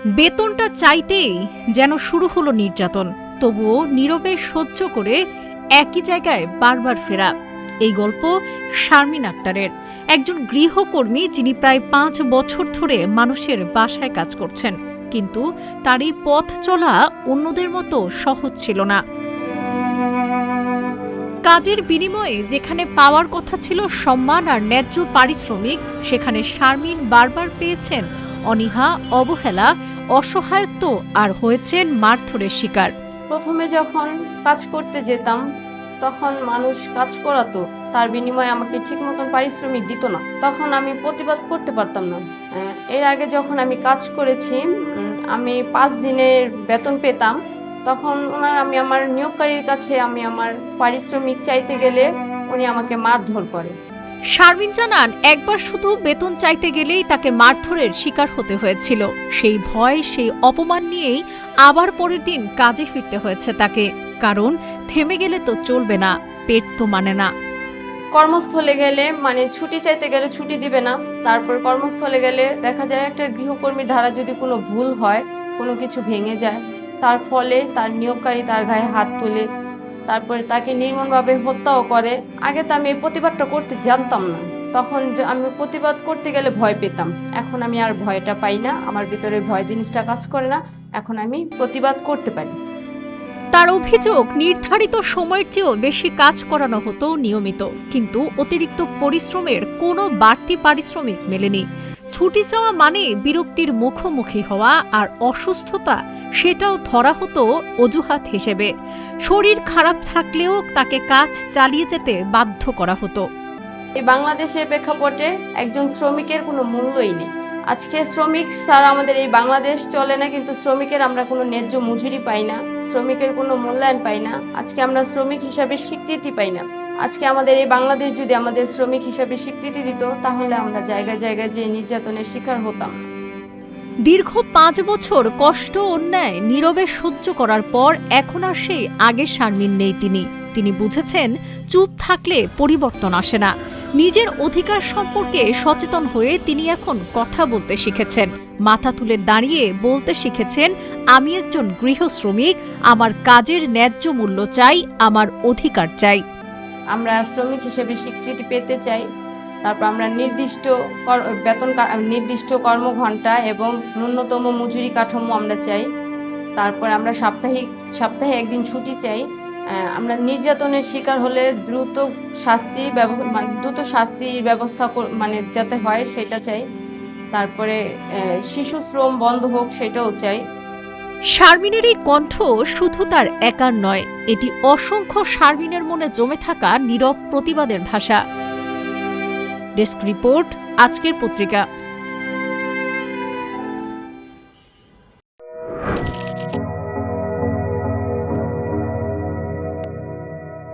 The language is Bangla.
বেতনটা চাইতেই যেন শুরু হলো নির্যাতন, তবুও নীরবে সহ্য করে একই জায়গায় বারবার ফেরা। এই গল্প শারমিন আক্তারের, একজন গৃহকর্মী যিনি প্রায় 5 বছর ধরে মানুষের বাসায় কাজ করছেন, কিন্তু তার এই পথ চলা অন্যদের মতো সহজ ছিল না। কাজের বিনিময়ে যেখানে পাওয়ার কথা ছিল সম্মান আর ন্যায্য পারিশ্রমিক, সেখানে শারমিন বারবার পেয়েছেন অনীহা, অবহেলা, অসহায়ত্ব আর হয়েছেন মারধরের শিকার। প্রথমে যখন কাজ করতে যেতাম তখন মানুষ কাজ করাতো, তার বিনিময়ে আমাকে ঠিক মতন পারিশ্রমিক দিত না, তখন আমি প্রতিবাদ করতে পারতাম না। এর আগে যখন আমি কাজ করেছি, আমি 5 দিনের বেতন পেতাম, তখন আমি আমার নিয়োগকারীর কাছে আমি আমার পারিশ্রমিক চাইতে গেলে উনি আমাকে মারধর করে। শারমিন জানান, একবার শুধু বেতন চাইতে গেলেই তাকে মারধরের শিকার হতে হয়েছিল। সেই ভয়, সেই অপমান নিয়েই আবার পরের দিন কাজে ফিরতে হয়েছে তাকে, কারণ থেমে গেলে তো চলবে না, পেট তো মানে না। কর্মস্থলে গেলে ছুটি চাইতে গেলে ছুটি দিবে না, তারপর কর্মস্থলে গেলে দেখা যায় একটা গৃহকর্মী ধারা যদি কোনো ভুল হয়, কোনো কিছু ভেঙে যায়, তার ফলে তার নিয়োগকারী তার গায়ে হাত তুলে তারপরে তাকে নির্মমভাবে হত্যাও করে। আগে তো আমি এই প্রতিবাদটা করতে জানতাম না, তখন আমি প্রতিবাদ করতে গেলে ভয় পেতাম। এখন আমি আর ভয়টা পাই না, আমার ভিতরে ভয় জিনিসটা কাজ করে না, এখন আমি প্রতিবাদ করতে পারি। তার অভিযোগ, নির্ধারিত সময়ের চেয়েও বেশি কাজ করানো হতো নিয়মিত, কিন্তু অতিরিক্ত পরিশ্রমের কোনো বাড়তি পারিশ্রমিক মেলেনি। ছুটি চাওয়া মানে বিরক্তির মুখোমুখি হওয়া, আর অসুস্থতা সেটাও ধরা হতো অজুহাত হিসেবে। শরীর খারাপ থাকলেও তাকে কাজ চালিয়ে যেতে বাধ্য করা হতো। এই বাংলাদেশের প্রেক্ষাপটে একজন শ্রমিকের কোনো মূল্যই নেই। আজকে শ্রমিক ছাড়া আমাদের এই বাংলাদেশ চলে না, কিন্তু শ্রমিকের আমরা কোনো ন্যায্য মজুরি পাই না, শ্রমিকের কোনো মূল্যায়ন পাই না, আজকে আমরা শ্রমিক হিসাবে স্বীকৃতি পাই না। আজকে আমাদের এই বাংলাদেশ যদি আমাদের শ্রমিক হিসাবে স্বীকৃতি দিত, তাহলে আমরা জায়গায় জায়গায় যে নির্যাতনের শিকার হতাম। দীর্ঘ 5 বছর কষ্ট, অন্যায় নীরবে সহ্য করার পর এখন আর সেই আগের শারমিন নেই। তিনি বুঝেছেন, চুপ থাকলে পরিবর্তন আসে না। নিজের অধিকার সম্পর্কে সচেতন হয়ে তিনি এখন কথা বলতে শিখেছেন, মাথা তুলে দাঁড়িয়ে বলতে শিখেছেন, আমি একজন গৃহ শ্রমিক, আমার কাজের ন্যায্য মূল্য চাই, আমার অধিকার চাই। আমরা শ্রমিক হিসেবে স্বীকৃতি পেতে চাই, তারপর আমরা নির্দিষ্ট বেতন, নির্দিষ্ট কর্মঘণ্টা এবং ন্যূনতম মজুরি কাঠামো আমরা চাই। তারপর আমরা সপ্তাহে একদিন ছুটি চাই। আমরা নির্যাতনের শিকার হলে দ্রুত শাস্তির ব্যবস্থা যাতে হয় সেটা চাই। তারপরে শিশু শ্রম বন্ধ হোক সেটাও চাই। শারমিনের এই কণ্ঠ শুধু তার একার নয়, এটি অসংখ্য শারমিনের মনে জমে থাকা নীরব প্রতিবাদের ভাষা। ডেস্ক রিপোর্ট, আজকের পত্রিকা।